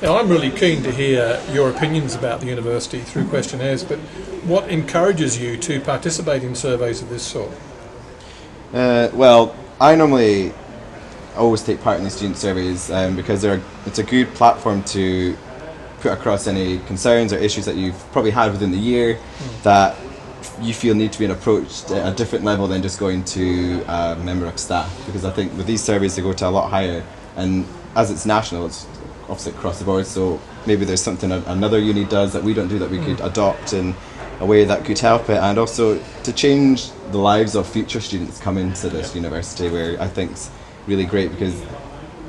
Now, I'm really keen to hear your opinions about the university through questionnaires, but what encourages you to participate in surveys of this sort? Well, I normally always take part in the student surveys because it's a good platform to put across any concerns or issues that you've probably had within the year that you feel need to be approached at a different level than just going to a member of staff. Because I think with these surveys they go to a lot higher, and as it's national, it's obviously across the board, so maybe there's something another uni does that we don't do that we could adopt in a way that could help it, and also to change the lives of future students coming to this university, where I think it's really great because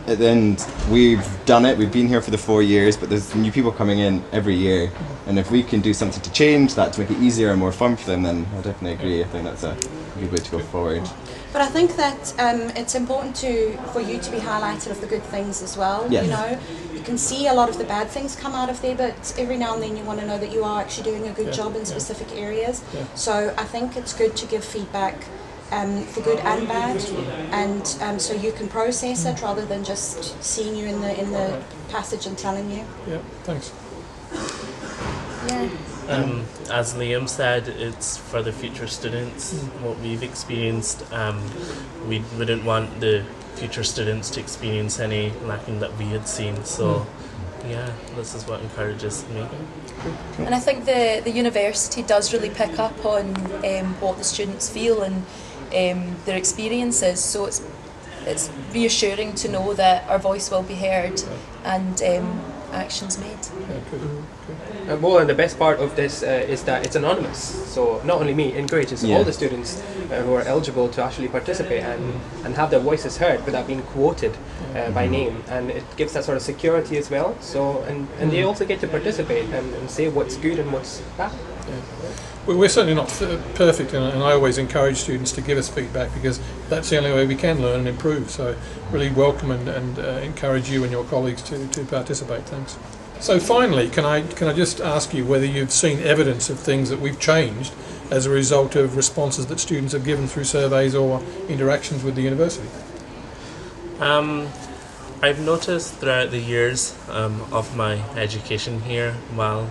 at the end we've done it, we've been here for the 4 years, but there's new people coming in every year, and if we can do something to change that, to make it easier and more fun for them, then I definitely agree. I think that's a good way to go forward. But I think that it's important for you to be highlighted of the good things as well. Yes. You know, you can see a lot of the bad things come out of there, but every now and then you want to know that you are actually doing a good job in specific areas. So I think it's good to give feedback for good and bad, and so you can process it rather than just seeing you in the passage and telling you. Yeah, thanks. Yeah. As Liam said, it's for the future students. What we've experienced, we wouldn't want the future students to experience any lacking that we had seen. So, yeah, this is what encourages me. And I think the university does really pick up on what the students feel and their experiences. So it's reassuring to know that our voice will be heard and actions made. Yeah, good. And the best part of this is that it's anonymous. So not only me, it encourages all the students who are eligible to actually participate and have their voices heard without being quoted by name. And it gives that sort of security as well. So and they also get to participate and say what's good and what's bad. Well, we're certainly not perfect, and I always encourage students to give us feedback because that's the only way we can learn and improve. So really welcome and encourage you and your colleagues to participate. Thanks. So finally, can I just ask you whether you've seen evidence of things that we've changed as a result of responses that students have given through surveys or interactions with the university? I've noticed throughout the years of my education here, while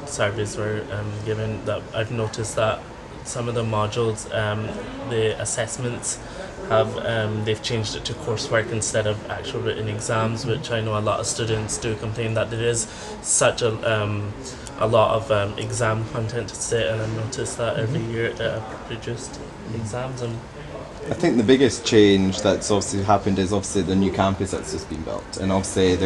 surveys were given, that I've noticed that some of the modules, the assessments they've changed it to coursework instead of actual written exams, which I know a lot of students do complain that there is such a lot of exam content to sit, and I've noticed that every year I've produced exams. And I think the biggest change that's obviously happened is obviously the new campus that's just been built, and obviously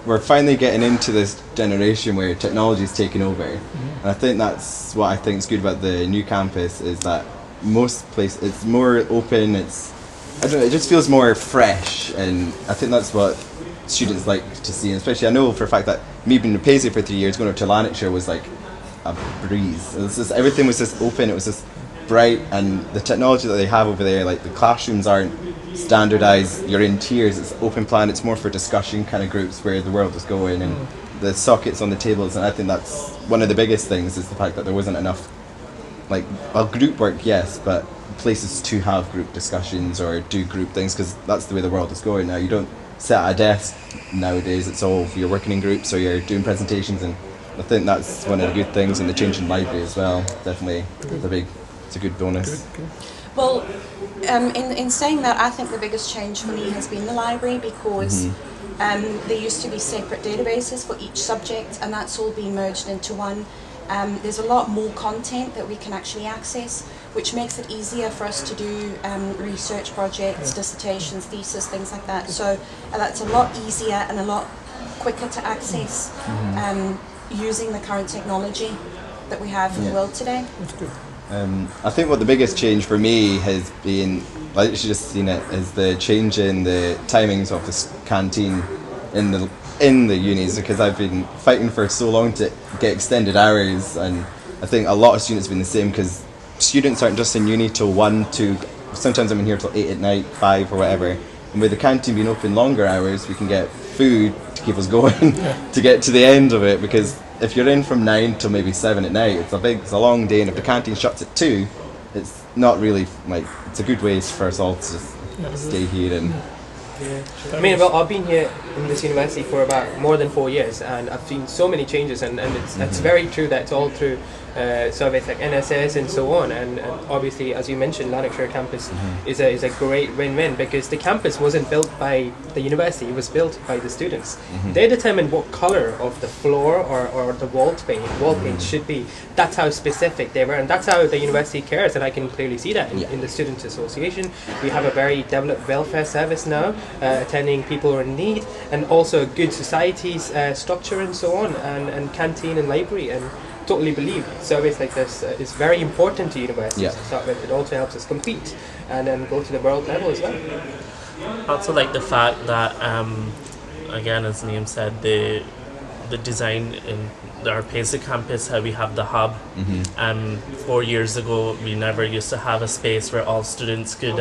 we're finally getting into this generation where technology is taking over, and I think that's what I think is good about the new campus, is that most places it's more open, I don't know, it just feels more fresh, and I think that's what students like to see. And especially I know for a fact that me being in Paisley for 3 years, going up to Lanarkshire was like a breeze. It was just, everything was just open, it was just bright, and the technology that they have over there, like the classrooms aren't standardised, you're in tiers, it's open plan, it's more for discussion kind of groups where the world is going, and the sockets on the tables, and I think that's one of the biggest things, is the fact that there wasn't enough, like, well, group work, yes, but places to have group discussions or do group things, because that's the way the world is going now. You don't sit at a desk nowadays, it's all, you're working in groups or you're doing presentations, and I think that's one of the good things, and the change in library as well, definitely it's a good bonus. Good. Well, in saying that, I think the biggest change for me has been the library, because there used to be separate databases for each subject, and that's all been merged into one. There's a lot more content that we can actually access, which makes it easier for us to do research projects, dissertations, thesis, things like that. So that's a lot easier and a lot quicker to access using the current technology that we have in the world today. That's good. I think what the biggest change for me has been, I literally just seen it, is the change in the timings of this canteen in the unis, because I've been fighting for so long to get extended hours, and I think a lot of students have been the same, because students aren't just in uni till 1, 2, sometimes I'm in here till 8 at night, 5 or whatever, and with the canteen being open longer hours, we can get food to keep us going to get to the end of it, because if you're in from 9 till maybe 7 at night, it's a long day, and if the canteen shuts at 2, it's not really, like, it's a good way for us all to just stay here and Yeah. I mean, well, I've been here in this university for about more than 4 years, and I've seen so many changes, and it's very true that it's all through surveys like NSS and so on, and obviously, as you mentioned, Lanarkshire campus is a great win-win, because the campus wasn't built by the university, it was built by the students. They determined what colour of the floor or the wall paint should be. That's how specific they were, and that's how the university cares, and I can clearly see that in the Students' Association. We have a very developed welfare service now, attending people who are in need, and also a good societies structure and so on, and canteen and library, and totally believe surveys like this is very important to universities to start with. It also helps us compete and then go to the world level as well. I also like the fact that, again, as Liam said, the design in our Paisley campus, how we have the hub. 4 years ago, we never used to have a space where all students could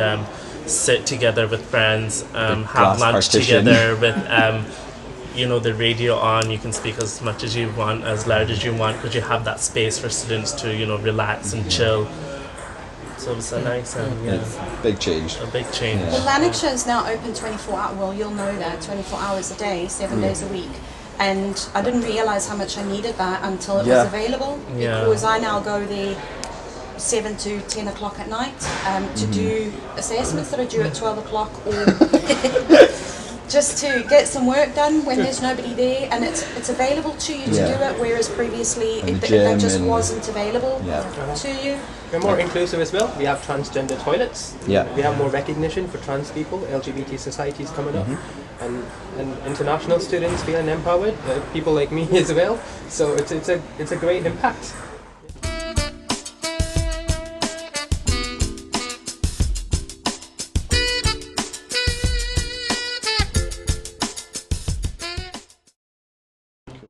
sit together with friends, have lunch together with the radio on. You can speak as much as you want, as loud as you want, because you have that space for students to relax and chill. So it's a nice It's big change. a big change. Well, Lanarkshire is now open 24 hours. Well, you'll know that 24 hours a day, 7 days a week. And I didn't realise how much I needed that until it was available. Yeah. Because I now go there 7 to 10 o'clock at night to do assessments that are due at 12 o'clock, or just to get some work done when there's nobody there, and it's available to you to do it, whereas previously that just wasn't available to you. We're more inclusive as well. We have transgender toilets. Yeah. We have more recognition for trans people. LGBT societies coming up, and international students feeling empowered. People like me as well. So it's a great impact.